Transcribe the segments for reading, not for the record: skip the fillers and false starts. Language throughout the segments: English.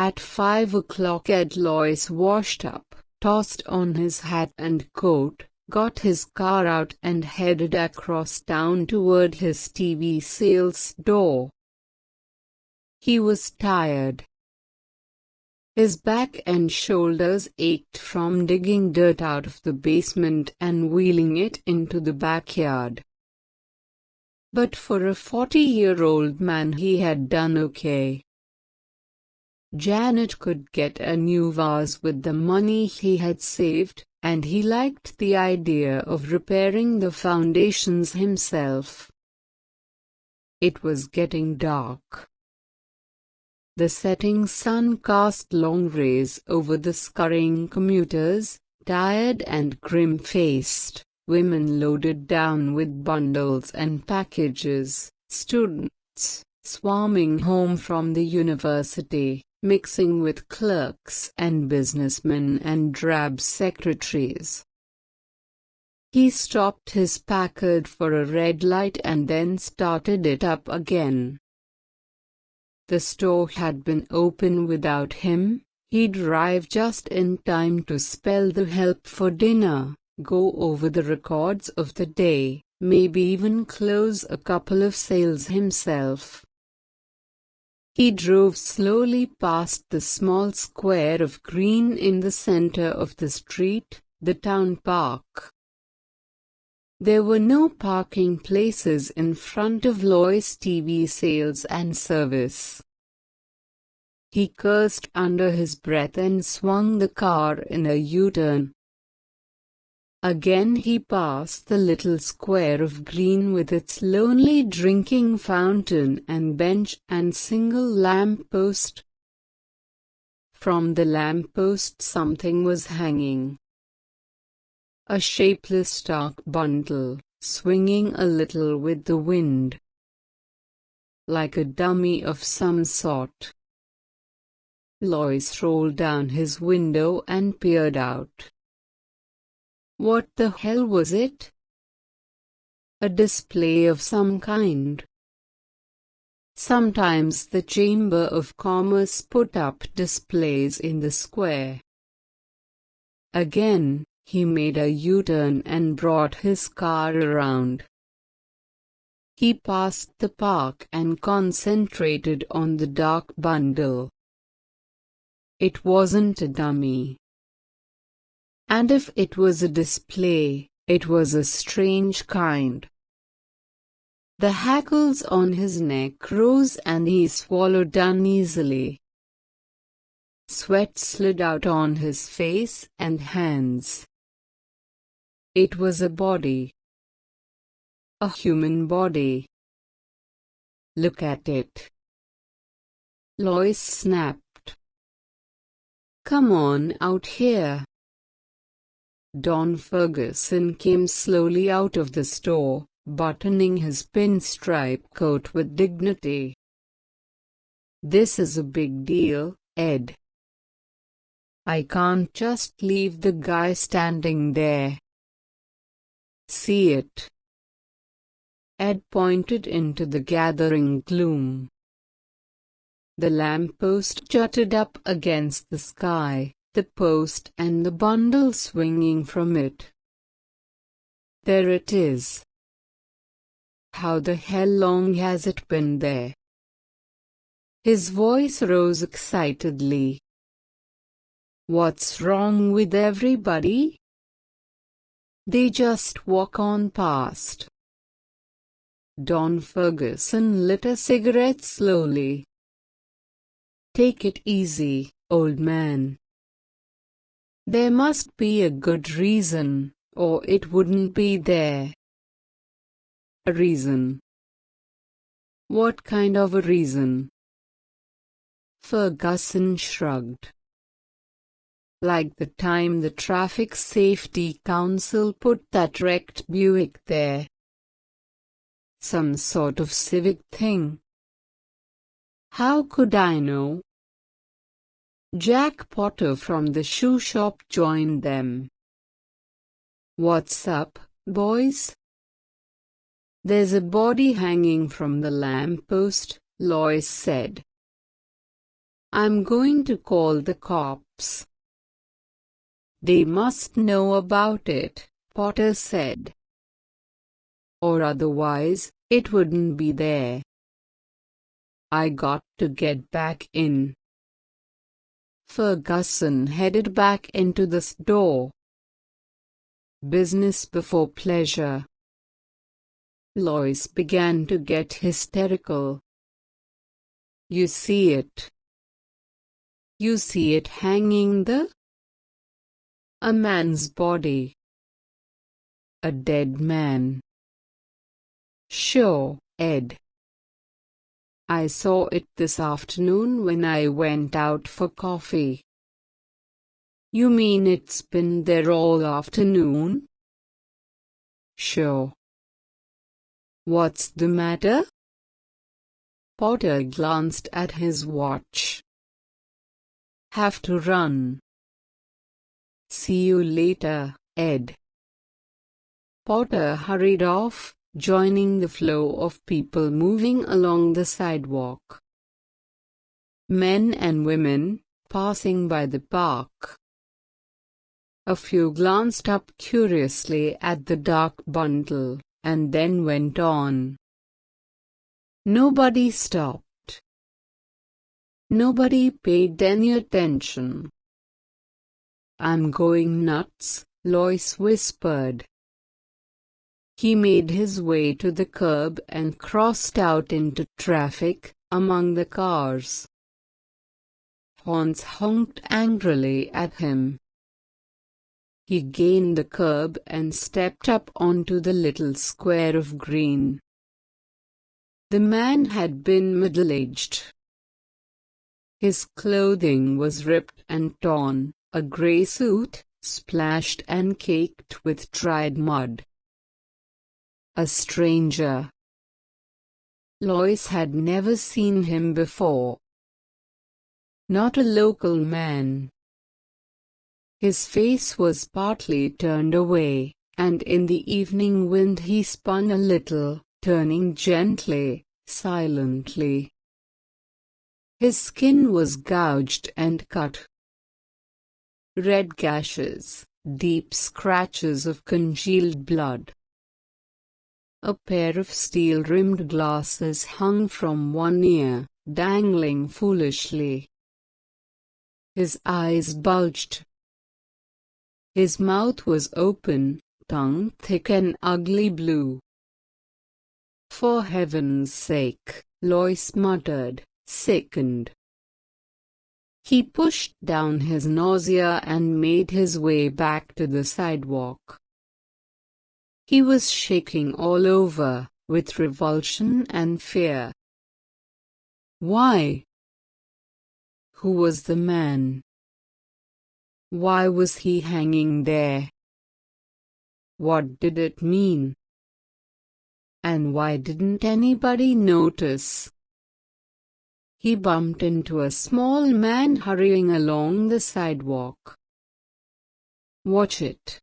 At 5 o'clock Lois washed up, tossed on his hat and coat, got his car out and headed across town toward his TV sales door. He was tired. His back and shoulders ached from digging dirt out of the basement and wheeling it into the backyard. But for a 40-year-old man he had done okay. Janet could get a new vase with the money he had saved, and he liked the idea of repairing the foundations himself. It was getting dark. The setting sun cast long rays over the scurrying commuters, tired and grim-faced, women loaded down with bundles and packages, students, swarming home from the university, mixing with clerks and businessmen and drab secretaries. He stopped his Packard for a red light and then started it up again. The store had been open without him. He'd arrive just in time to spell the help for dinner, go over the records of the day, maybe even close a couple of sales himself. He drove slowly past the small square of green in the center of the street, the town park. There were no parking places in front of Lois' TV sales and service. He cursed under his breath and swung the car in a U-turn. Again he passed the little square of green with its lonely drinking fountain and bench and single lamp-post. From the lamp-post something was hanging. A shapeless dark bundle, swinging a little with the wind. Like a dummy of some sort. Lois rolled down his window and peered out. What the hell was it? A display of some kind. Sometimes the Chamber of Commerce put up displays in the square. Again, he made a U-turn and brought his car around. He passed the park and concentrated on the dark bundle. It wasn't a dummy. And if it was a display, it was a strange kind. The hackles on his neck rose and he swallowed uneasily. Sweat slid out on his face and hands. It was a body. A human body. Look at it. Lois snapped. Come on out here. Don Ferguson came slowly out of the store, buttoning his pinstripe coat with dignity. This is a big deal, Ed. I can't just leave the guy standing there. See it? Ed pointed into the gathering gloom. The lamppost jutted up against the sky, the post and the bundle swinging from it. There it is. How the hell long has it been there? His voice rose excitedly. What's wrong with everybody? They just walk on past. Don Ferguson lit a cigarette slowly. Take it easy, old man. There must be a good reason, or it wouldn't be there. A reason? What kind of a reason? Ferguson shrugged. Like the time the Traffic Safety Council put that wrecked Buick there. Some sort of civic thing. How could I know? Jack Potter from the shoe shop joined them. What's up, boys? There's a body hanging from the lamppost, Lois said. I'm going to call the cops. They must know about it, Potter said. Or otherwise, it wouldn't be there. I got to get back in. Ferguson headed back into the store. Business before pleasure. Lois began to get hysterical. You see it. You see it hanging there? A man's body. A dead man. Sure, Ed. I saw it this afternoon when I went out for coffee. You mean it's been there all afternoon? Sure. What's the matter? Potter glanced at his watch. Have to run. See you later, Ed. Potter hurried off, joining the flow of people moving along the sidewalk. Men and women, passing by the park. A few glanced up curiously at the dark bundle, and then went on. Nobody stopped. Nobody paid any attention. I'm going nuts, Lois whispered. He made his way to the curb and crossed out into traffic, among the cars. Horns honked angrily at him. He gained the curb and stepped up onto the little square of green. The man had been middle-aged. His clothing was ripped and torn, a grey suit, splashed and caked with dried mud. A stranger. Lois had never seen him before. Not a local man. His face was partly turned away, and in the evening wind he spun a little, turning gently, silently. His skin was gouged and cut. Red gashes, deep scratches of congealed blood. A pair of steel-rimmed glasses hung from one ear, dangling foolishly. His eyes bulged. His mouth was open, tongue thick and ugly blue. For heaven's sake, Lois muttered, sickened. He pushed down his nausea and made his way back to the sidewalk. He was shaking all over, with revulsion and fear. Why? Who was the man? Why was he hanging there? What did it mean? And why didn't anybody notice? He bumped into a small man hurrying along the sidewalk. Watch it.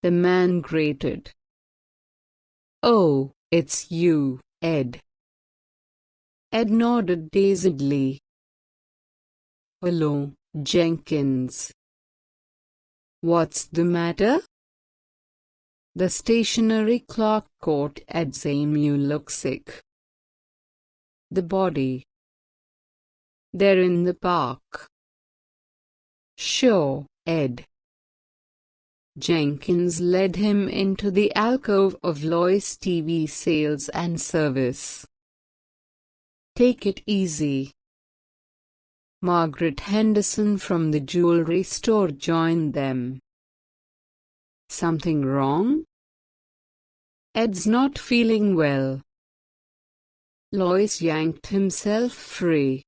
The man grated. Oh, it's you, Ed. Ed nodded dazedly. Hello, Jenkins. What's the matter? The stationary clock caught Ed's aim. You look sick. The body. They're in the park. Sure, Ed. Jenkins led him into the alcove of Lois TV Sales and Service. Take it easy. Margaret Henderson from the jewelry store joined them. Something wrong? Ed's not feeling well. Lois yanked himself free.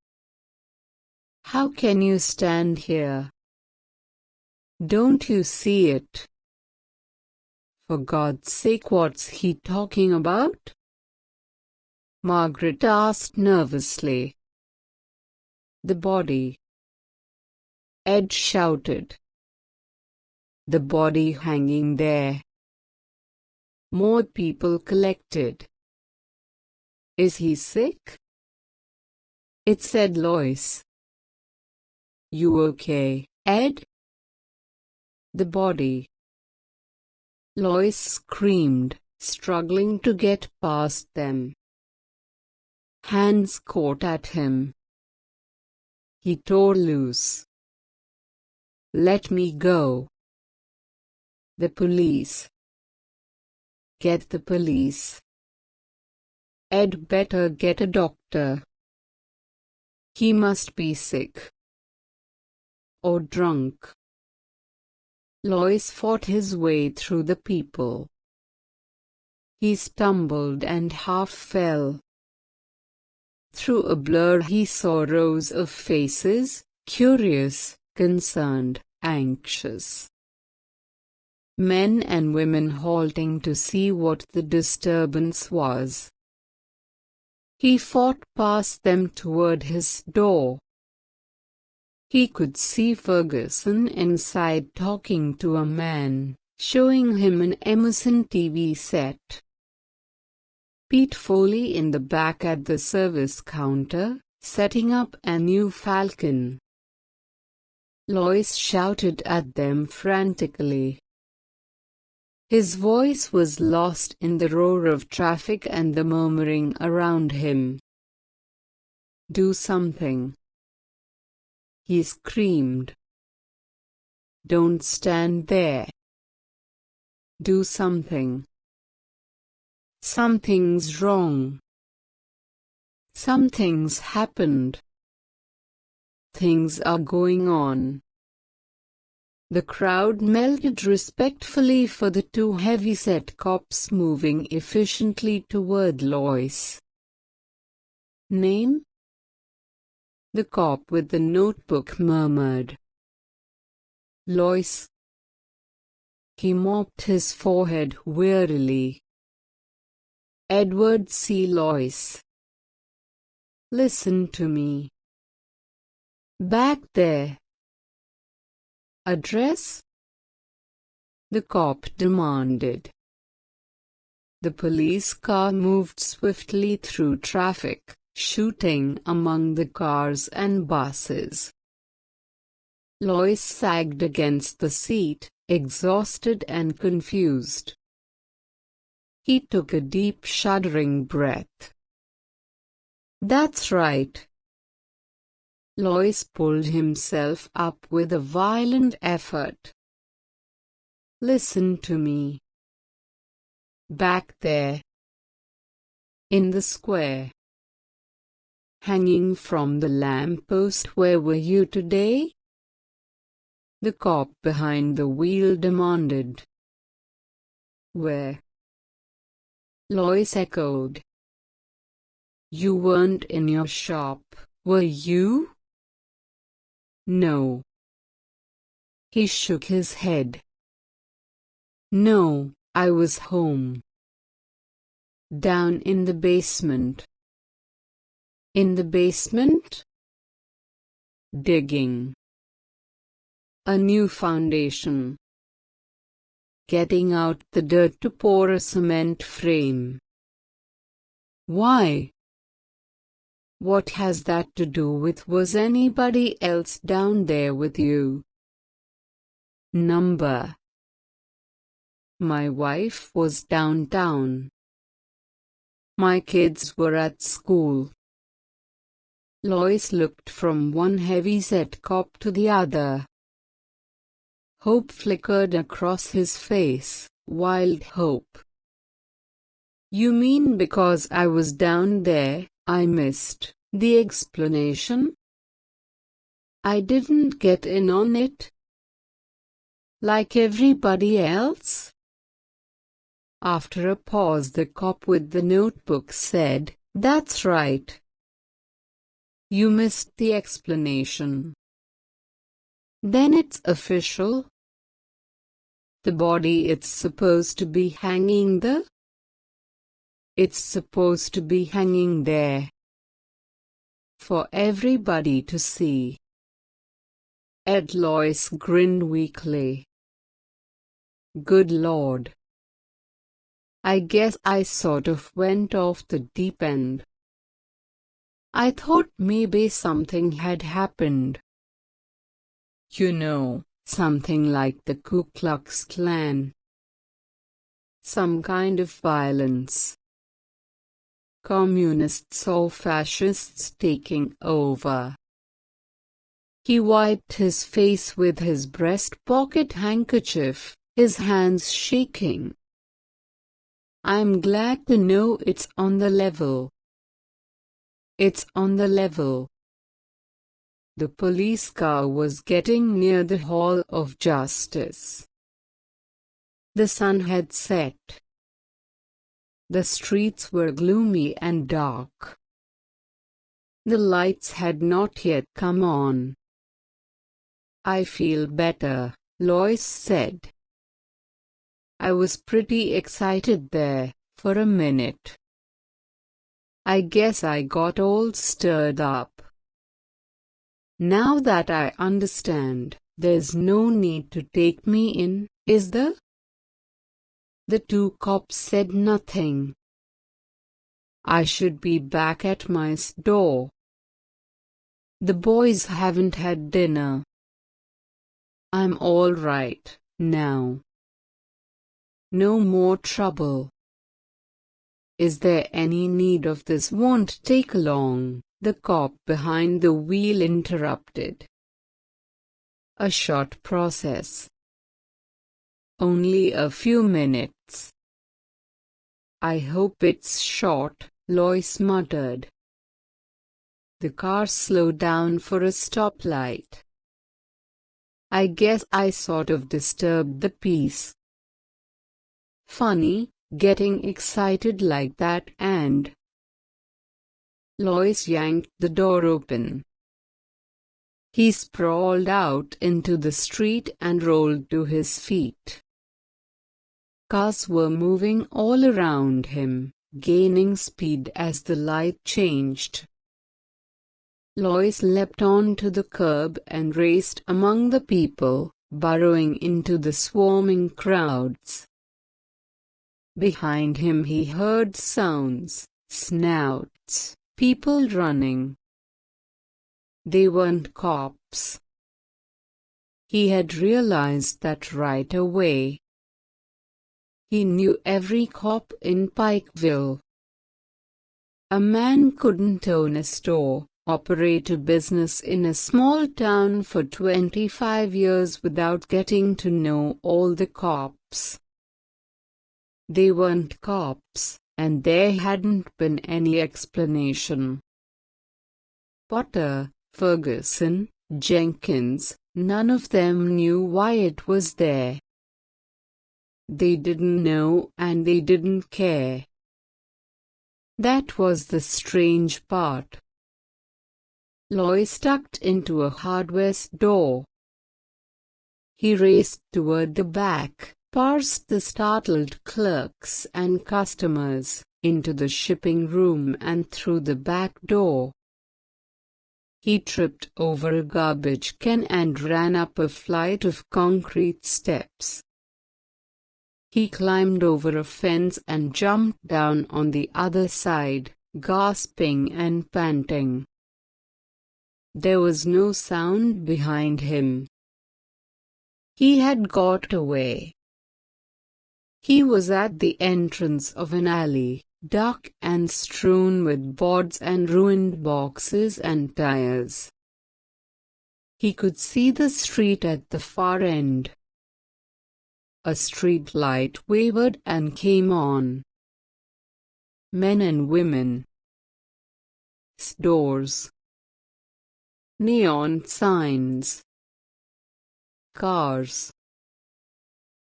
How can you stand here? Don't you see it? For God's sake, what's he talking about? Margaret asked nervously. The body. Ed shouted. The body hanging there. More people collected. Is he sick? it said Lois. You okay, Ed? The body. Lois screamed, struggling to get past them. Hands caught at him. He tore loose. Let me go. The police. Get the police. Ed better get a doctor. He must be sick. Or drunk. Lois fought his way through the people. He stumbled and half fell. Through a blur he saw rows of faces, curious, concerned, anxious. Men and women halting to see what the disturbance was. He fought past them toward his door. He could see Ferguson inside talking to a man, showing him an Emerson TV set. Pete Foley in the back at the service counter, setting up a new Falcon. Lois shouted at them frantically. His voice was lost in the roar of traffic and the murmuring around him. Do something. He screamed. Don't stand there. Do something. Something's wrong. Something's happened. Things are going on. The crowd melted respectfully for the two heavy-set cops moving efficiently toward Lois. Name? The cop with the notebook murmured. Lois. He mopped his forehead wearily. Edward C. Lois. Listen to me. Back there. Address? The cop demanded. The police car moved swiftly through traffic, shooting among the cars and buses. Lois sagged against the seat, exhausted and confused. He took a deep, shuddering breath. That's right. Lois pulled himself up with a violent effort. Listen to me. Back there. In the square. Hanging from the lamppost, where were you today? The cop behind the wheel demanded. Where? Lois echoed. You weren't in your shop, were you? No. He shook his head. No, I was home. Down in the basement. In the basement? Digging. A new foundation. Getting out the dirt to pour a cement frame. Why? What has that to do with? Was anybody else down there with you? Number. My wife was downtown. My kids were at school. Lois looked from one heavy-set cop to the other. Hope flickered across his face, wild hope. You mean because I was down there, I missed the explanation? I didn't get in on it? Like everybody else? After a pause, the cop with the notebook said, That's right. You missed the explanation. Then it's official? The body, it's supposed to be hanging there? It's supposed to be hanging there. For everybody to see. Ed Lois grinned weakly. Good Lord. I guess I sort of went off the deep end. I thought maybe something had happened. You know, something like the Ku Klux Klan. Some kind of violence. Communists or fascists taking over. He wiped his face with his breast pocket handkerchief, his hands shaking. I'm glad to know it's on the level. It's on the level. The police car was getting near the Hall of Justice. The sun had set. The streets were gloomy and dark. The lights had not yet come on. I feel better, Lois said. I was pretty excited there, for a minute. I guess I got all stirred up. Now that I understand, there's no need to take me in, is there? The two cops said nothing. I should be back at my door. The boys haven't had dinner. I'm all right, now. No more trouble. Is there any need of this? Won't take long, the cop behind the wheel interrupted. A short process. Only a few minutes. I hope it's short, Lois muttered. The car slowed down for a stoplight. I guess I sort of disturbed the peace. Funny, getting excited like that and... Lois yanked the door open. He sprawled out into the street and rolled to his feet. Cars were moving all around him, gaining speed as the light changed. Lois leapt onto the curb and raced among the people, burrowing into the swarming crowds. Behind him he heard sounds, snouts, people running. They weren't cops. He had realized that right away. He knew every cop in Pikeville. A man couldn't own a store, operate a business in a small town for 25 years without getting to know all the cops. They weren't cops, and there hadn't been any explanation. Potter, Ferguson, Jenkins, none of them knew why it was there. They didn't know and they didn't care. That was the strange part. Lois ducked into a hardware store. He raced toward the back, past the startled clerks and customers, into the shipping room and through the back door. He tripped over a garbage can and ran up a flight of concrete steps. He climbed over a fence and jumped down on the other side, gasping and panting. There was no sound behind him. He had got away. He was at the entrance of an alley, dark and strewn with boards and ruined boxes and tires. He could see the street at the far end. A street light wavered and came on. Men and women. Stores. Neon signs. Cars.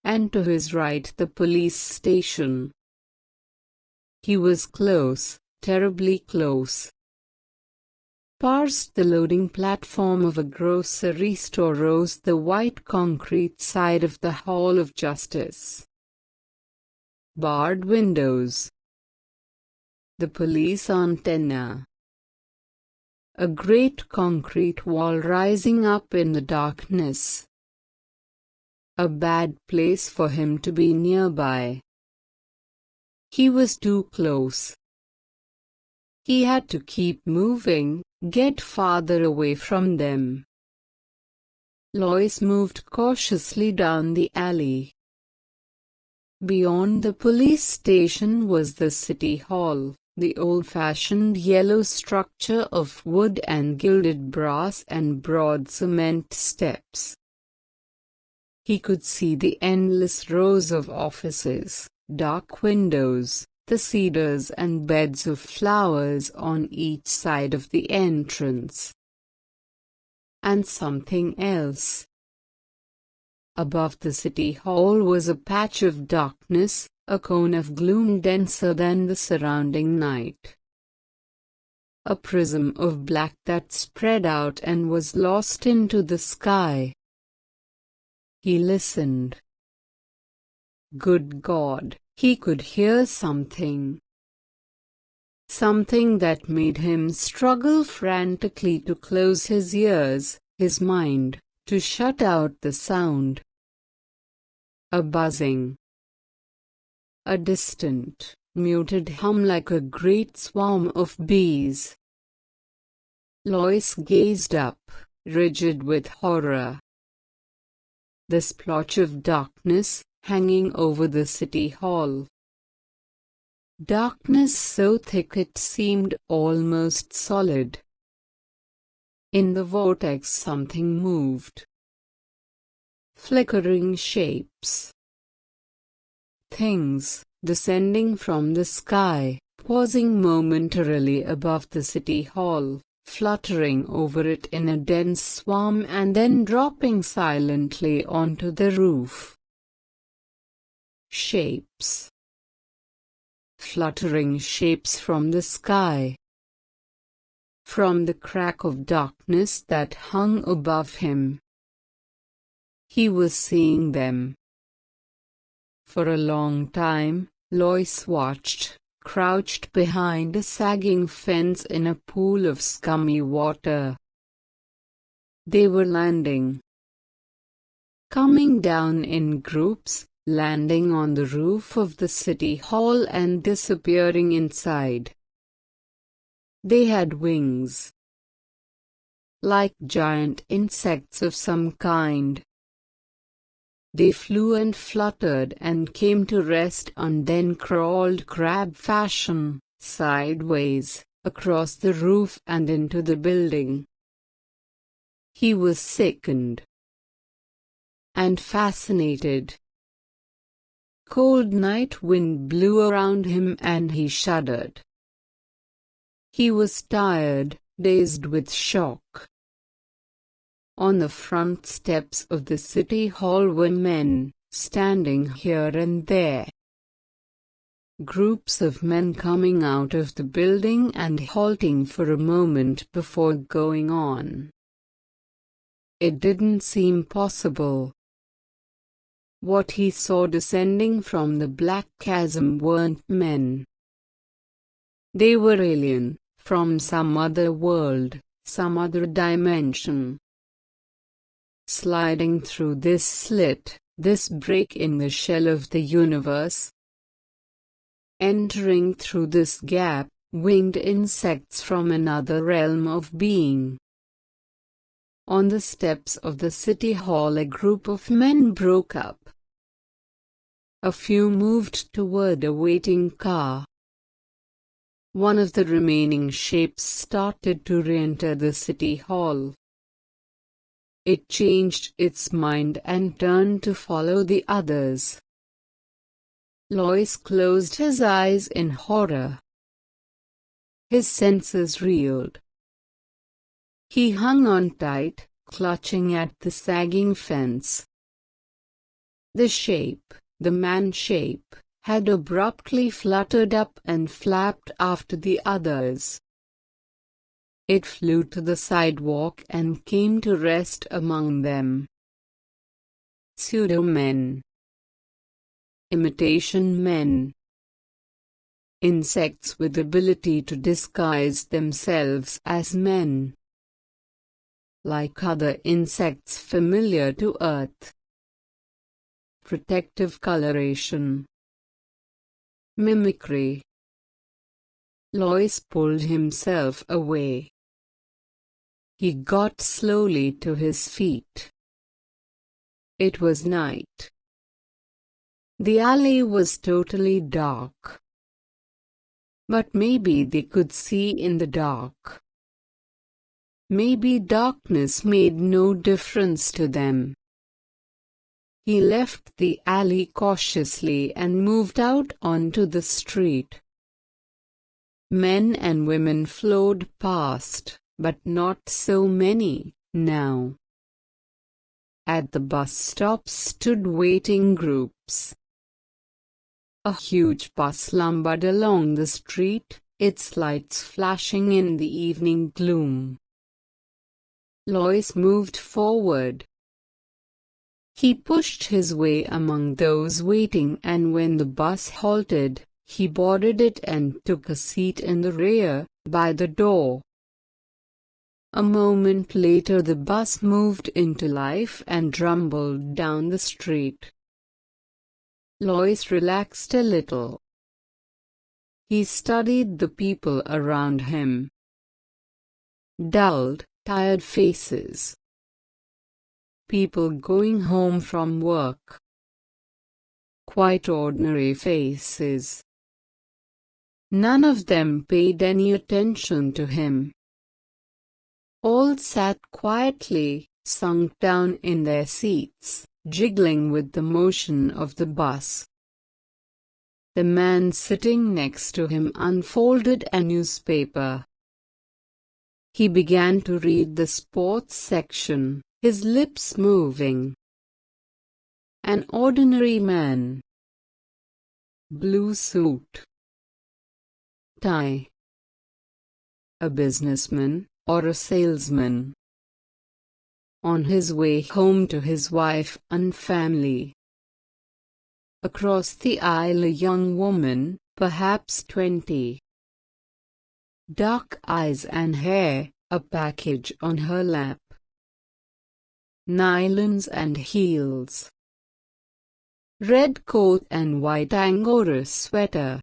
And to his right the police station. He was close, terribly close. Past the loading platform of a grocery store rose the white concrete side of the Hall of Justice. Barred windows. The police antenna. A great concrete wall rising up in the darkness. A bad place for him to be nearby. He was too close. He had to keep moving, get farther away from them. Lois moved cautiously down the alley. Beyond the police station was the city hall, the old-fashioned yellow structure of wood and gilded brass and broad cement steps. He could see the endless rows of offices, dark windows, the cedars and beds of flowers on each side of the entrance. And something else. Above the city hall was a patch of darkness, a cone of gloom denser than the surrounding night. A prism of black that spread out and was lost into the sky. He listened. Good God, he could hear something. Something that made him struggle frantically to close his ears, his mind, to shut out the sound. A buzzing. A distant, muted hum like a great swarm of bees. Lois gazed up, rigid with horror. The splotch of darkness, hanging over the city hall. Darkness so thick it seemed almost solid. In the vortex something moved. Flickering shapes. Things, descending from the sky, pausing momentarily above the city hall, fluttering over it in a dense swarm and then dropping silently onto the roof. Shapes. Fluttering shapes from the sky. From the crack of darkness that hung above him. He was seeing them. For a long time, Lois watched, crouched behind a sagging fence in a pool of scummy water. They were landing. Coming down in groups, landing on the roof of the city hall and disappearing inside. They had wings. Like giant insects of some kind. They flew and fluttered and came to rest and then crawled crab fashion, sideways, across the roof and into the building. He was sickened. And fascinated. Cold night wind blew around him and he shuddered. He was tired, dazed with shock. On the front steps of the city hall were men, standing here and there. Groups of men coming out of the building and halting for a moment before going on. It didn't seem possible. What he saw descending from the black chasm weren't men. They were alien, from some other world, some other dimension. Sliding through this slit, this break in the shell of the universe. Entering through this gap, winged insects from another realm of being. On the steps of the city hall a group of men broke up. A few moved toward a waiting car. One of the remaining shapes started to re-enter the city hall. It changed its mind and turned to follow the others. Lois closed his eyes in horror. His senses reeled. He hung on tight, clutching at the sagging fence. The shape, the man shape, had abruptly fluttered up and flapped after the others. It flew to the sidewalk and came to rest among them. Pseudo-men. Imitation men. Insects with ability to disguise themselves as men. Like other insects familiar to Earth. Protective coloration. Mimicry. Lois pulled himself away. He got slowly to his feet. It was night. The alley was totally dark. But maybe they could see in the dark. Maybe darkness made no difference to them. He left the alley cautiously and moved out onto the street. Men and women flowed past, but not so many, now. At the bus stops stood waiting groups. A huge bus lumbered along the street, its lights flashing in the evening gloom. Lois moved forward. He pushed his way among those waiting, and when the bus halted, he boarded it and took a seat in the rear, by the door. A moment later the bus moved into life and rumbled down the street. Lois relaxed a little. He studied the people around him. Dulled, tired faces. People going home from work. Quite ordinary faces. None of them paid any attention to him. All sat quietly, sunk down in their seats, jiggling with the motion of the bus. The man sitting next to him unfolded a newspaper. He began to read the sports section, his lips moving. An ordinary man. Blue suit. Tie. A businessman, or a salesman. On his way home to his wife and family. Across the aisle a young woman, perhaps 20. Dark eyes and hair, a package on her lap. Nylons and heels. Red coat and white Angora sweater.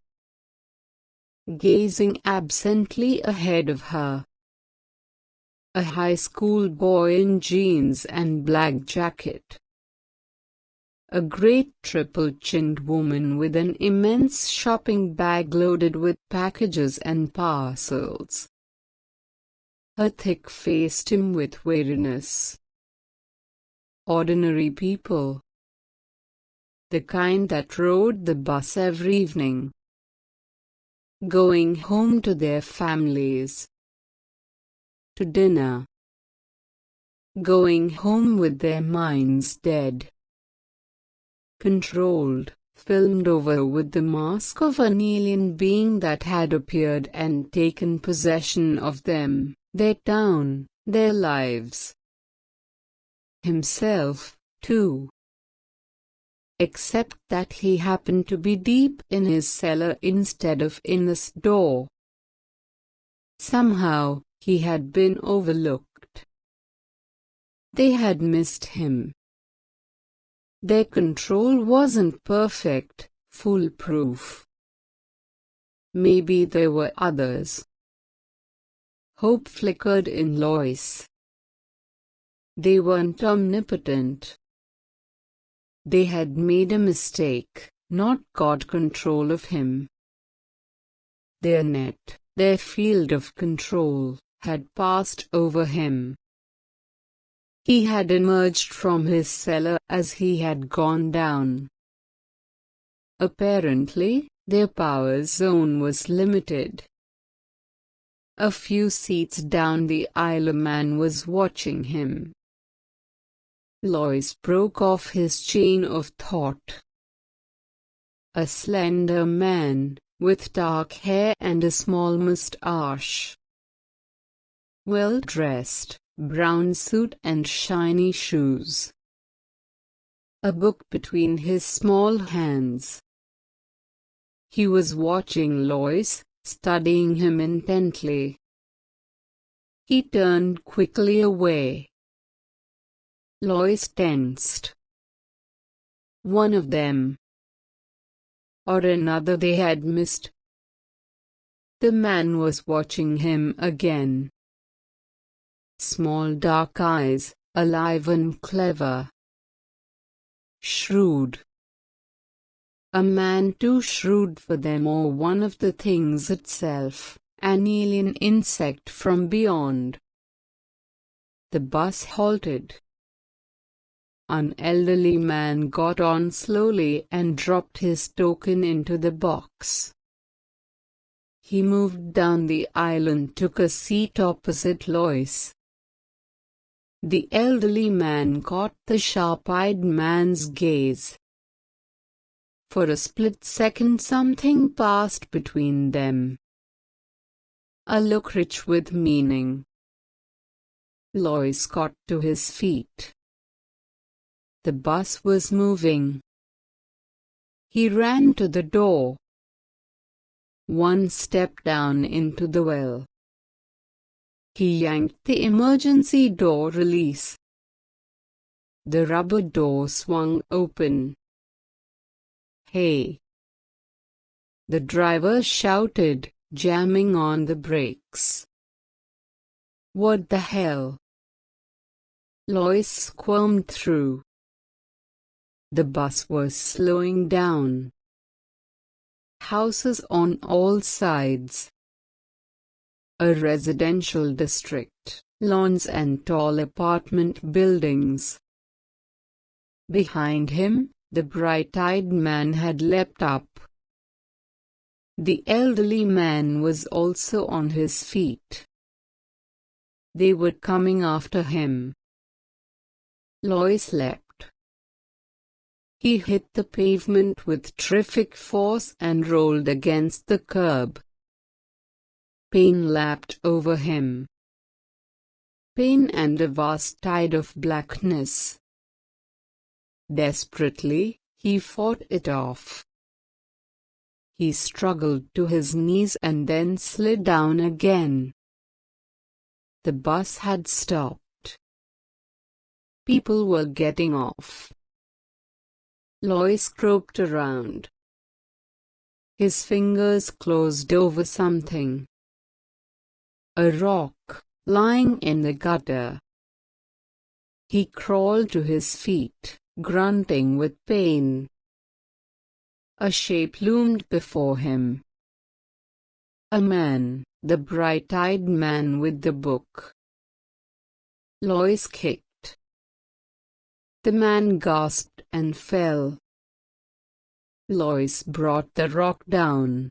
Gazing absently ahead of her. A high school boy in jeans and black jacket. A great triple-chinned woman with an immense shopping bag loaded with packages and parcels. Her thick face dim with weariness. Ordinary people. The kind that rode the bus every evening. Going home to their families. To dinner. Going home with their minds dead. Controlled, filmed over with the mask of an alien being that had appeared and taken possession of them, their town, their lives. Himself, too. Except that he happened to be deep in his cellar instead of in the store. Somehow, he had been overlooked. They had missed him. Their control wasn't perfect, foolproof. Maybe there were others. Hope flickered in Lois. They weren't omnipotent. They had made a mistake, not got control of him. Their net, their field of control, had passed over him. He had emerged from his cellar as he had gone down. Apparently, their power zone was limited. A few seats down the aisle a man was watching him. Lois broke off his chain of thought. A slender man, with dark hair and a small mustache. Well-dressed, brown suit and shiny shoes. A book between his small hands. He was watching Lois, studying him intently. He turned quickly away. Lois tensed. One of them. Or another they had missed. The man was watching him again. Small dark eyes, alive and clever. Shrewd. A man too shrewd for them, or one of the things itself, an alien insect from beyond. The bus halted. An elderly man got on slowly and dropped his token into the box. He moved down the aisle and took a seat opposite Lois. The elderly man caught the sharp-eyed man's gaze. For a split second something passed between them. A look rich with meaning. Lois got to his feet. The bus was moving. He ran to the door. One step down into the well. He yanked the emergency door release. The rubber door swung open. "Hey!" the driver shouted, jamming on the brakes. "What the hell?" Lois squirmed through. The bus was slowing down. Houses on all sides. A residential district, lawns and tall apartment buildings. Behind him, the bright-eyed man had leapt up. The elderly man was also on his feet. They were coming after him. Lois leapt. He hit the pavement with terrific force and rolled against the curb. Pain lapped over him. Pain and a vast tide of blackness. Desperately, he fought it off. He struggled to his knees and then slid down again. The bus had stopped. People were getting off. Lois groped around. His fingers closed over something. A rock, lying in the gutter. He crawled to his feet, grunting with pain. A shape loomed before him. A man, the bright-eyed man with the book. Lois kicked. The man gasped and fell. Lois brought the rock down.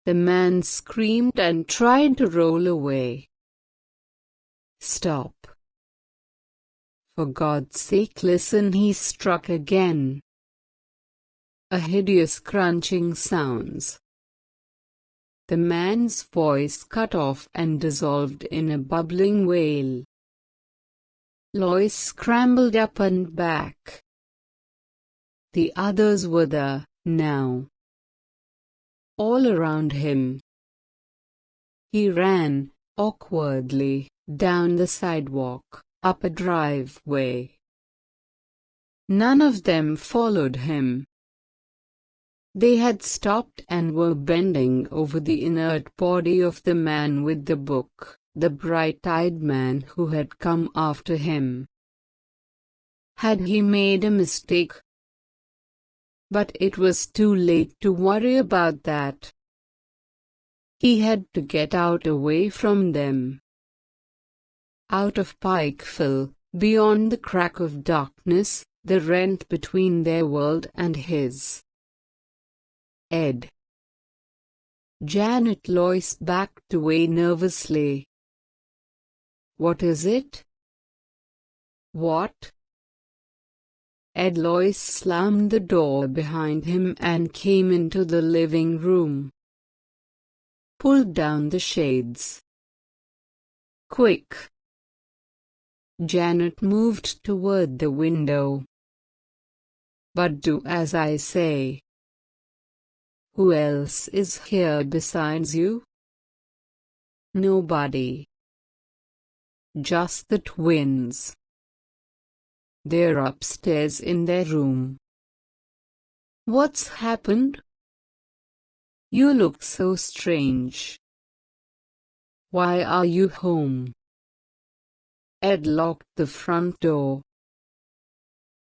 The man screamed and tried to roll away. "Stop. For God's sake, listen," he struck again. A hideous crunching sounds. The man's voice cut off and dissolved in a bubbling wail. Lois scrambled up and back. The others were there, now. All around him. He ran, awkwardly, down the sidewalk, up a driveway. None of them followed him. They had stopped and were bending over the inert body of the man with the book, the bright-eyed man who had come after him. Had he made a mistake? But it was too late to worry about that. He had to get out, away from them. Out of Pikeville, beyond the crack of darkness, the rent between their world and his. Ed. Janet. Lois backed away nervously. "What is it?" "What?" Ed. Lois slammed the door behind him and came into the living room. Pulled down the shades. "Quick!" Janet moved toward the window. "But do as I say." "Who else is here besides you?" "Nobody. Just the twins. They're upstairs in their room." "What's happened?" You look so strange. Why are you home? Ed locked the front door.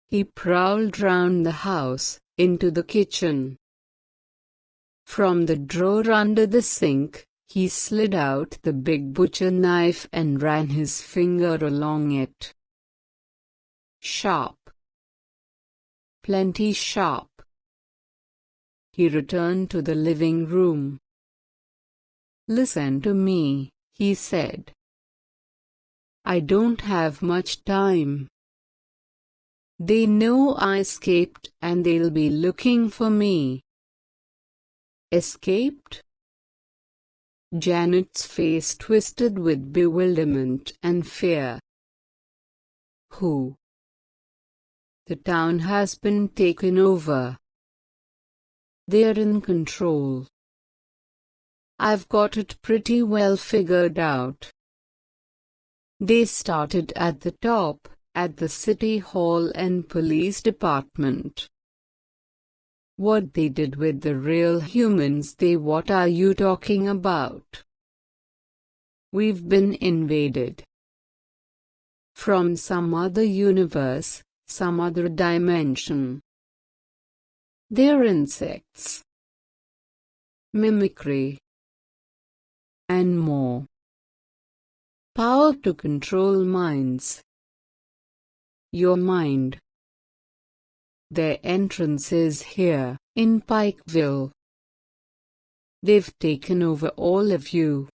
He prowled round the house, into the kitchen. From the drawer under the sink, he slid out the big butcher knife and ran his finger along it. Sharp. Plenty sharp. He returned to the living room. "Listen to me," he said. "I don't have much time. They know I escaped and they'll be looking for me." "Escaped?" Janet's face twisted with bewilderment and fear. "Who?" "The town has been taken over. They're in control. I've got it pretty well figured out. They started at the top, at the city hall and police department. What they did with the real humans, what are you talking about? We've been invaded. From some other universe, some other dimension. They're insects. Mimicry. And more. Power to control minds. Your mind. Their entrance is here, in Pikeville. They've taken over all of you.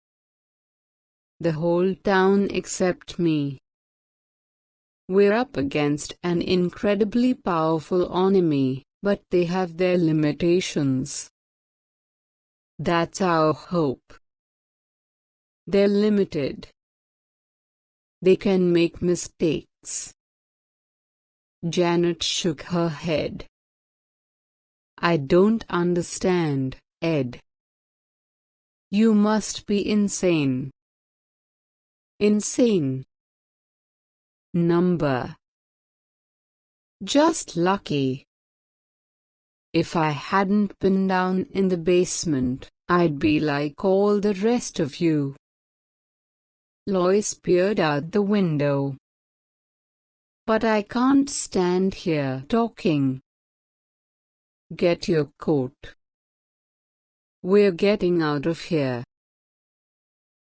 The whole town except me. We're up against an incredibly powerful enemy, but they have their limitations. That's our hope. They're limited. They can make mistakes." Janet shook her head. "I don't understand, Ed. You must be insane." "Insane? Number. Just lucky. If I hadn't been down in the basement, I'd be like all the rest of you." Lois peered out the window. "But I can't stand here talking. Get your coat. We're getting out of here.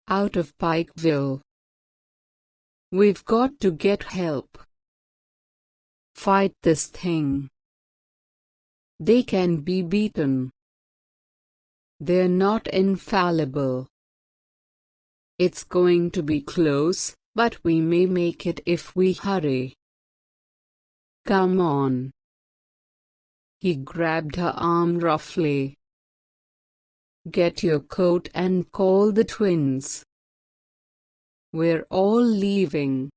Out of Pikeville. We've got to get help. Fight this thing. They can be beaten. They're not infallible. It's going to be close, but we may make it if we hurry. Come on." He grabbed her arm roughly. "Get your coat and call the twins. We're all leaving.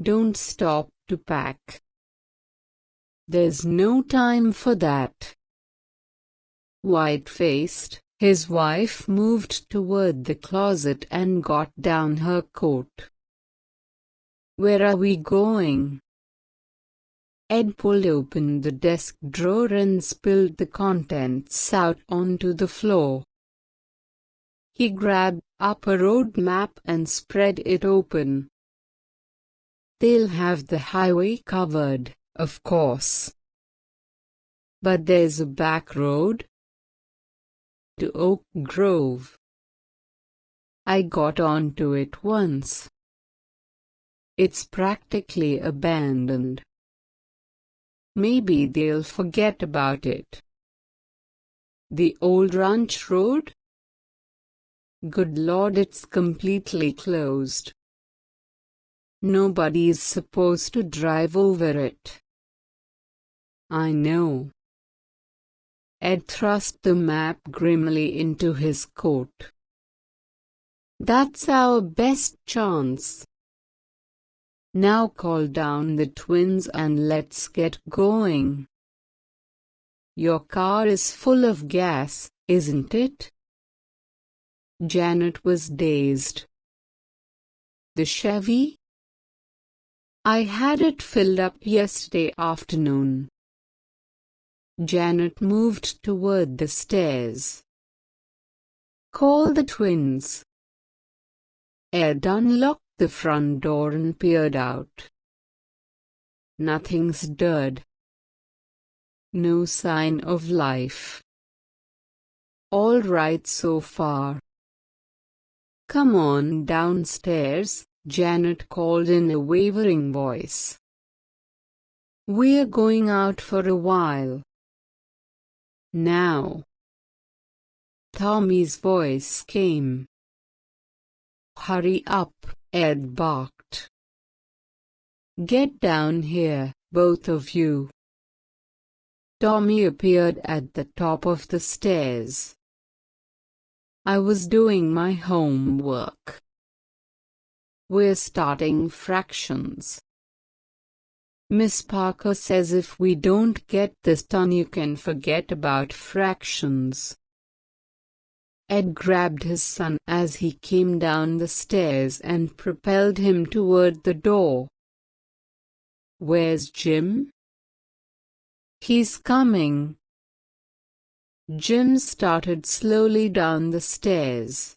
Don't stop to pack. There's no time for that." White-faced, his wife moved toward the closet and got down her coat. "Where are we going?" Ed pulled open the desk drawer and spilled the contents out onto the floor. He grabbed up a road map and spread it open. "They'll have the highway covered, of course. But there's a back road to Oak Grove. I got onto it once. It's practically abandoned. Maybe they'll forget about it." "The old ranch road?" "Good Lord, it's completely closed. Nobody's supposed to drive over it." "I know." Ed thrust the map grimly into his coat. "That's our best chance. Now call down the twins and let's get going. Your car is full of gas, isn't it?" Janet was dazed. "The Chevy? I had it filled up yesterday afternoon." Janet moved toward the stairs. "Call the twins." Ed unlocked the front door and peered out. Nothing stirred. No sign of life. "All right so far." "Come on downstairs," Janet called in a wavering voice. "We're going out for a while." "Now." Tommy's voice came. "Hurry up," Ed barked. "Get down here, both of you." Tommy appeared at the top of the stairs. "I was doing my homework. We're starting fractions. Miss Parker says if we don't get this done you can forget about fractions." Ed grabbed his son as he came down the stairs and propelled him toward the door. "Where's Jim?" "He's coming." Jim started slowly down the stairs.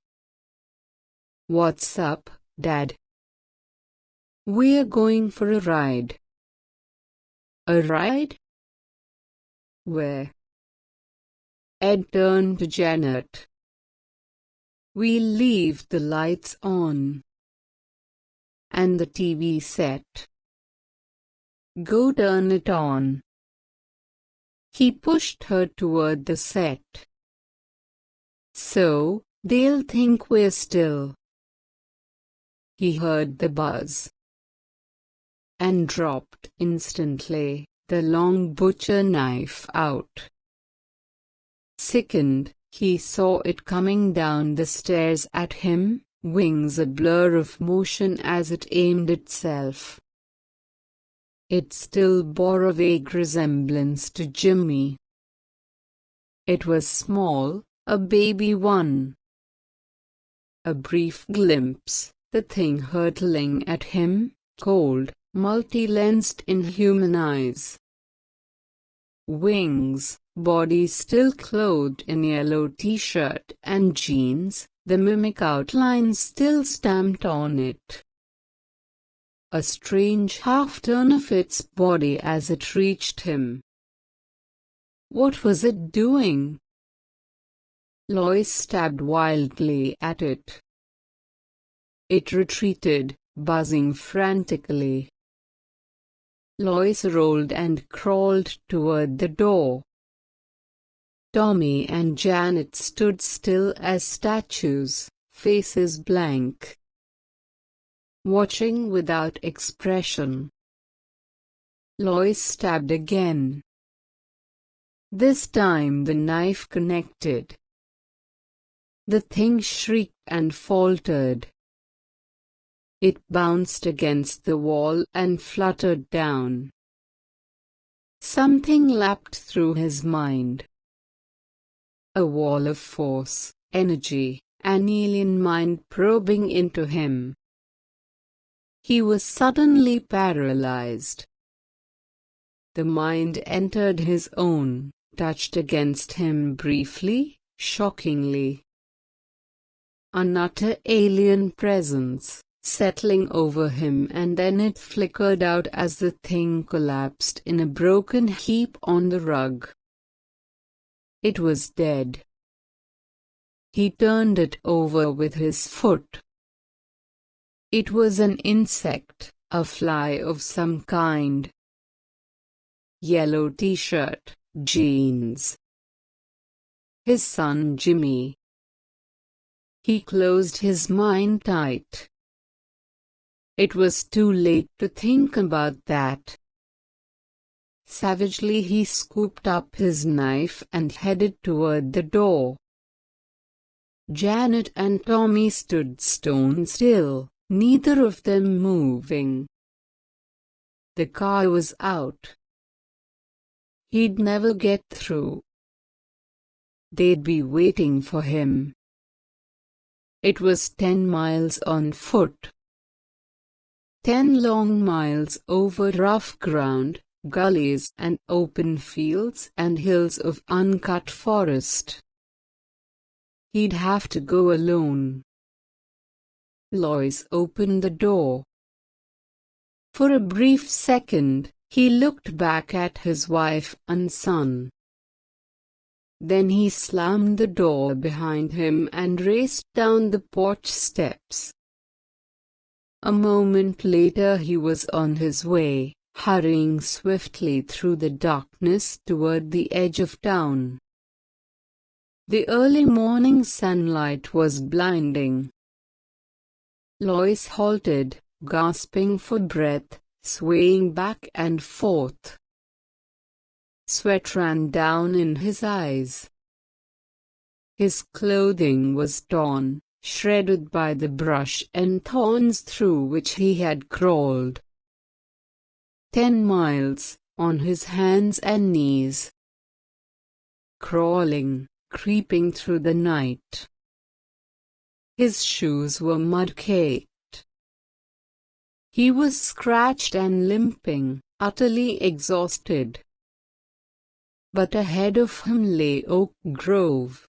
"What's up, Dad?" "We're going for a ride." "A ride? Where?" Ed turned to Janet. "We'll leave the lights on. And the TV set. Go turn it on." He pushed her toward the set. "So, they'll think we're still." He heard the buzz. And dropped instantly, the long butcher knife out. Sickened, he saw it coming down the stairs at him, wings a blur of motion as it aimed itself. It still bore a vague resemblance to Jimmy. It was small, a baby one. A brief glimpse, the thing hurtling at him, cold, multi-lensed inhuman eyes. Wings, body still clothed in yellow t-shirt and jeans, the mimic outline still stamped on it. A strange half-turn of its body as it reached him. What was it doing? Lois stabbed wildly at it. It retreated, buzzing frantically. Lois rolled and crawled toward the door. Tommy and Janet stood still as statues, faces blank, watching without expression. Lois stabbed again. This time the knife connected. The thing shrieked and faltered. It bounced against the wall and fluttered down. Something lapped through his mind. A wall of force, energy, an alien mind probing into him. He was suddenly paralyzed. The mind entered his own, touched against him briefly, shockingly. An utter alien presence, settling over him, and then it flickered out as the thing collapsed in a broken heap on the rug. It was dead. He turned it over with his foot. It was an insect, a fly of some kind. Yellow t-shirt, jeans. His son Jimmy. He closed his mind tight. It was too late to think about that. Savagely he scooped up his knife and headed toward the door. Janet and Tommy stood stone still, neither of them moving. The car was out. He'd never get through. They'd be waiting for him. It was 10 miles on foot. 10 long miles over rough ground, gullies and open fields and hills of uncut forest. He'd have to go alone. Lois opened the door. For a brief second, he looked back at his wife and son. Then he slammed the door behind him and raced down the porch steps. A moment later he was on his way, hurrying swiftly through the darkness toward the edge of town. The early morning sunlight was blinding. Lois halted, gasping for breath, swaying back and forth. Sweat ran down in his eyes. His clothing was torn, shredded by the brush and thorns through which he had crawled. 10 miles, on his hands and knees. Crawling, creeping through the night. His shoes were mud-caked. He was scratched and limping, utterly exhausted. But ahead of him lay Oak Grove.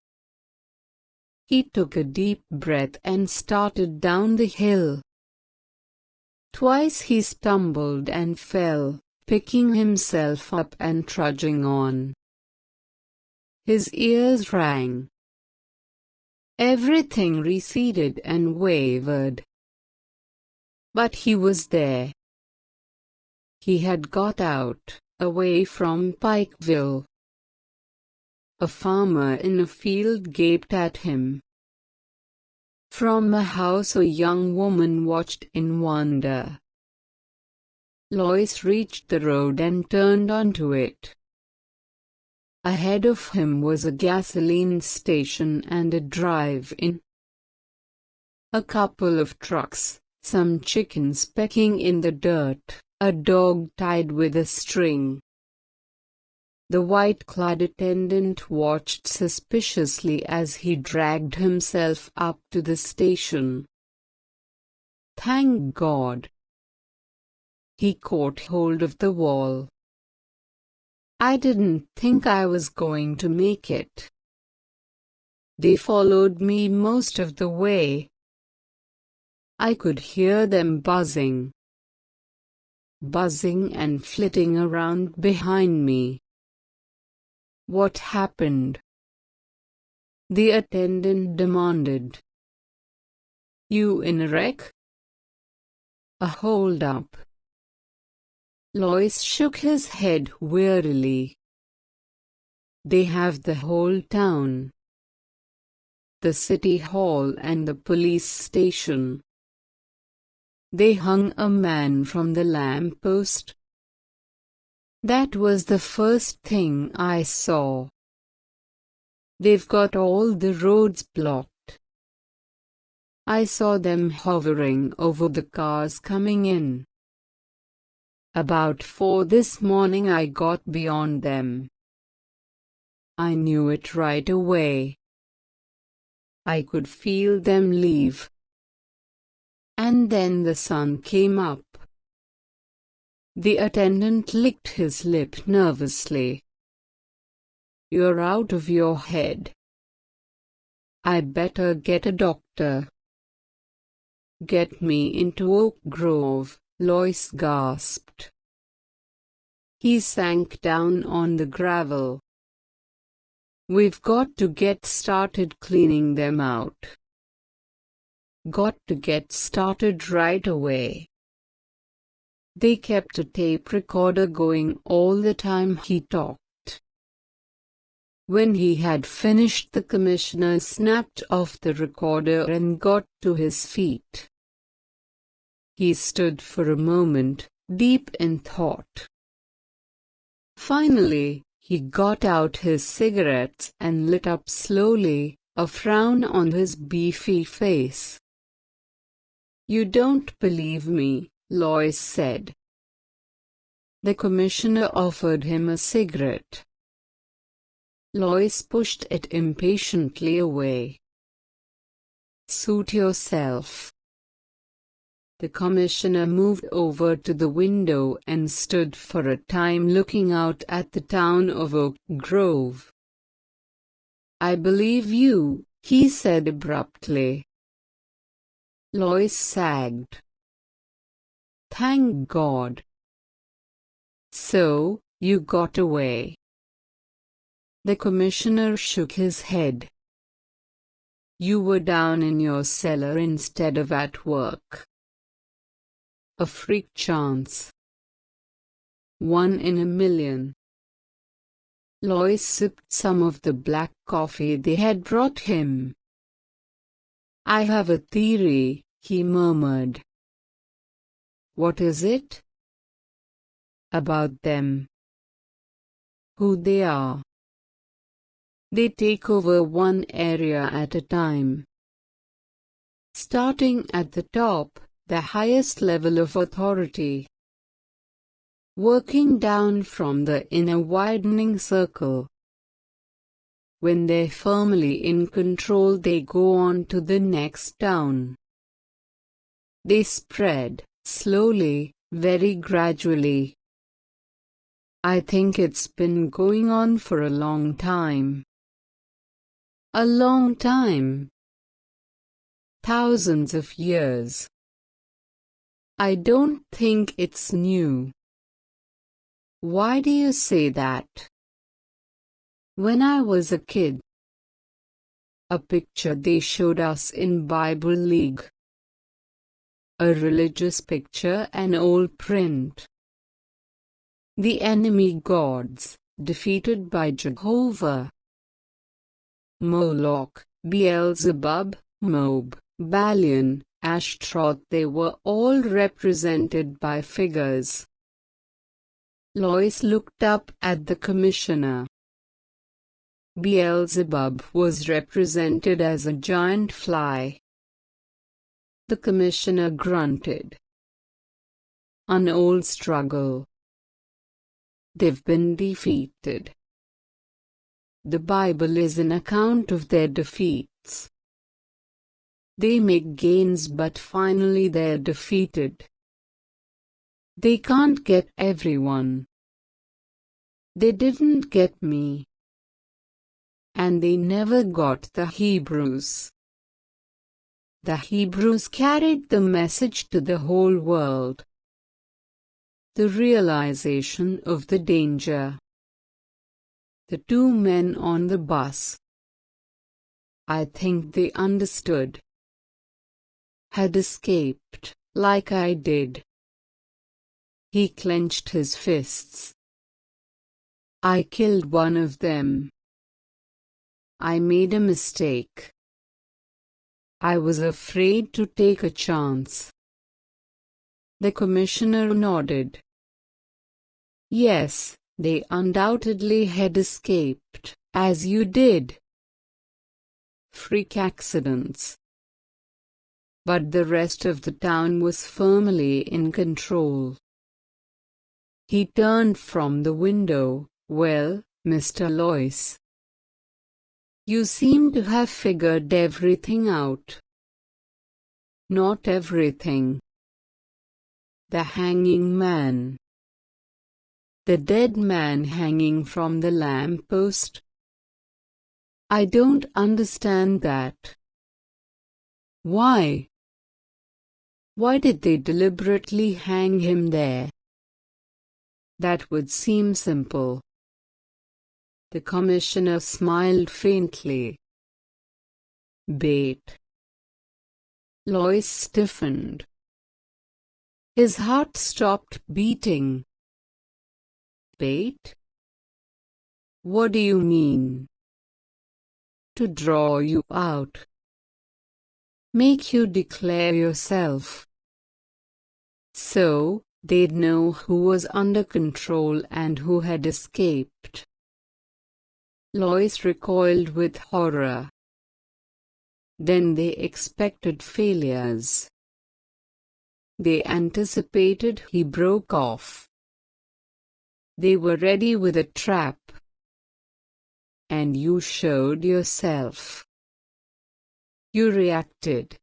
He took a deep breath and started down the hill. Twice he stumbled and fell, picking himself up and trudging on. His ears rang. Everything receded and wavered. But he was there. He had got out, away from Pikeville. A farmer in a field gaped at him. From a house a young woman watched in wonder. Lois reached the road and turned onto it. Ahead of him was a gasoline station and a drive-in. A couple of trucks, some chickens pecking in the dirt, a dog tied with a string. The white-clad attendant watched suspiciously as he dragged himself up to the station. Thank God! He caught hold of the wall. I didn't think I was going to make it. They followed me most of the way. I could hear them buzzing and flitting around behind me. What happened? The attendant demanded. You in a wreck? A hold-up. Lois shook his head wearily. They have the whole town. The city hall and the police station. They hung a man from the lamppost. That was the first thing I saw. They've got all the roads blocked. I saw them hovering over the cars coming in. About 4 this morning I got beyond them. I knew it right away. I could feel them leave. And then the sun came up. The attendant licked his lip nervously. You're out of your head. I better get a doctor. Get me into Oak Grove, Lois gasped. He sank down on the gravel. We've got to get started cleaning them out. Got to get started right away. They kept a tape recorder going all the time he talked. When he had finished, the commissioner snapped off the recorder and got to his feet. He stood for a moment, deep in thought. Finally, he got out his cigarettes and lit up slowly, a frown on his beefy face. You don't believe me, Lois said. The commissioner offered him a cigarette. Lois pushed it impatiently away. Suit yourself. The commissioner moved over to the window and stood for a time looking out at the town of Oak Grove. "I believe you," he said abruptly. Lois sagged. "Thank God. So, you got away?" The commissioner shook his head. "You were down in your cellar instead of at work. A freak chance. 1 in a million." Lois sipped some of the black coffee they had brought him. "I have a theory," he murmured. "What is it?" "About them. Who they are. They take over one area at a time. Starting at the top, the highest level of authority. Working down from the inner widening circle. When they're firmly in control, they go on to the next town. They spread, slowly, very gradually. I think it's been going on for a long time. A long time. Thousands of years. I don't think it's new." "Why do you say that?" "When I was a kid, a picture they showed us in Bible League. A religious picture, an old print. The enemy gods, defeated by Jehovah. Moloch, Beelzebub, Moab, Balian, Ashtaroth, they were all represented by figures." Lois looked up at the commissioner. Beelzebub was represented as a giant fly. The commissioner grunted. "An old struggle. They've been defeated. The Bible is an account of their defeats. They make gains, but finally they're defeated. They can't get everyone. They didn't get me. And they never got the Hebrews. The Hebrews carried the message to the whole world. The realization of the danger. The 2 men on the bus. I think they understood. Had escaped, like I did." He clenched his fists. "I killed one of them. I made a mistake. I was afraid to take a chance." The commissioner nodded. "Yes, they undoubtedly had escaped, as you did. Freak accidents. But the rest of the town was firmly in control." He turned from the window. "Well, Mr. Lois, you seem to have figured everything out." "Not everything. The hanging man. The dead man hanging from the lamppost. I don't understand that." "Why? Why did they deliberately hang him there?" "That would seem simple." The commissioner smiled faintly. "Bait." Lois stiffened. His heart stopped beating. "Bait? What do you mean?" "To draw you out. Make you declare yourself. So, they'd know who was under control and who had escaped." Lois recoiled with horror. "Then they expected failures. They anticipated." He broke off. "They were ready with a trap. And you showed yourself. You reacted.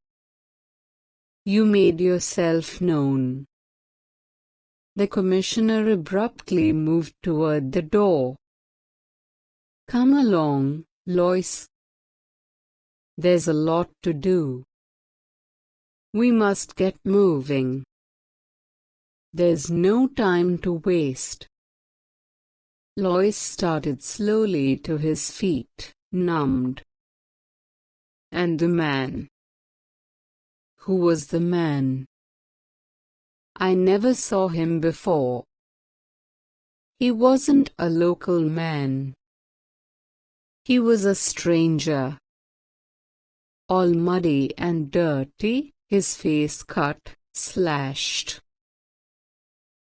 You made yourself known. The commissioner abruptly moved toward the door. Come along, Lois. There's a lot to do. We must get moving. There's no time to waste. Lois started slowly to his feet, numbed. And the man? Who was the man? I never saw him before. He wasn't a local man. He was a stranger. All muddy and dirty, his face cut, slashed.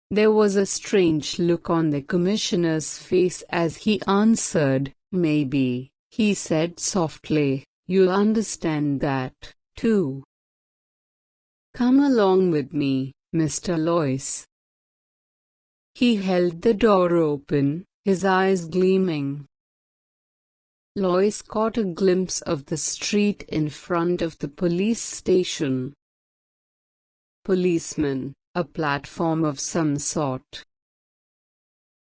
There was a strange look on the commissioner's face as he answered, "Maybe," he said softly, "you'll understand that, too. Come along with me, Mr. Lois." He held the door open, his eyes gleaming. Lois caught a glimpse of the street in front of the police station. Policemen, a platform of some sort,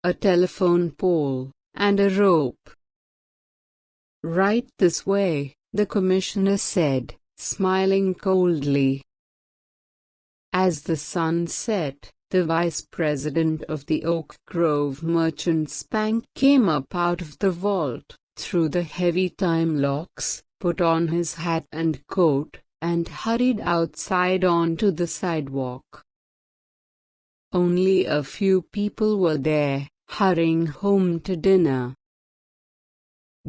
a telephone pole, and a rope. "Right this way," the commissioner said, smiling coldly. As the sun set, the vice president of the Oak Grove Merchants Bank came up out of the vault, threw the heavy time locks, put on his hat and coat, and hurried outside onto the sidewalk. Only a few people were there, hurrying home to dinner.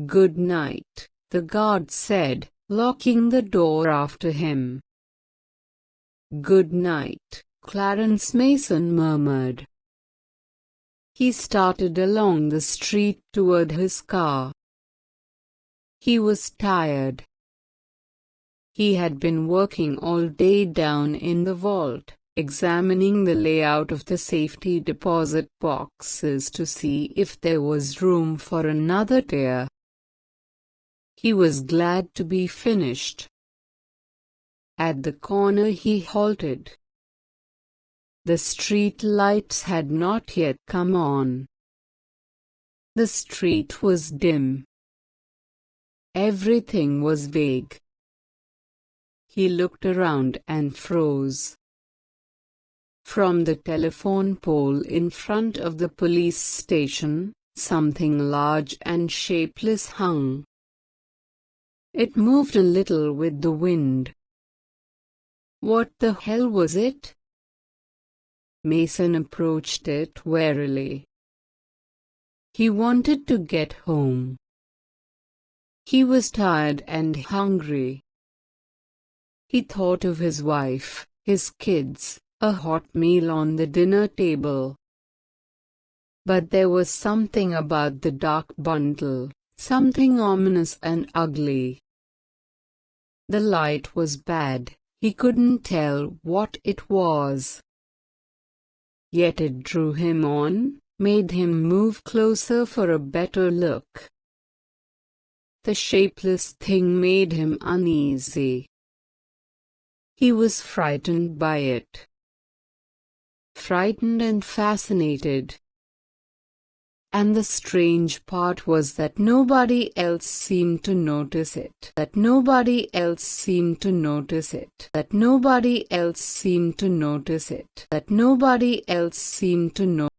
"Good night," the guard said, locking the door after him. "Good night," Clarence Mason murmured. He started along the street toward his car. He was tired. He had been working all day down in the vault, examining the layout of the safety deposit boxes to see if there was room for another tier. He was glad to be finished. At the corner he halted. The street lights had not yet come on. The street was dim. Everything was vague. He looked around and froze. From the telephone pole in front of the police station, something large and shapeless hung. It moved a little with the wind. What the hell was it? Mason approached it warily. He wanted to get home. He was tired and hungry. He thought of his wife, his kids, a hot meal on the dinner table. But there was something about the dark bundle, something ominous and ugly. The light was bad. He couldn't tell what it was. Yet it drew him on, made him move closer for a better look. The shapeless thing made him uneasy. He was frightened by it. Frightened and fascinated. And the strange part was that nobody else seemed to notice it. That nobody else seemed to notice it. That nobody else seemed to notice it. That nobody else seemed to notice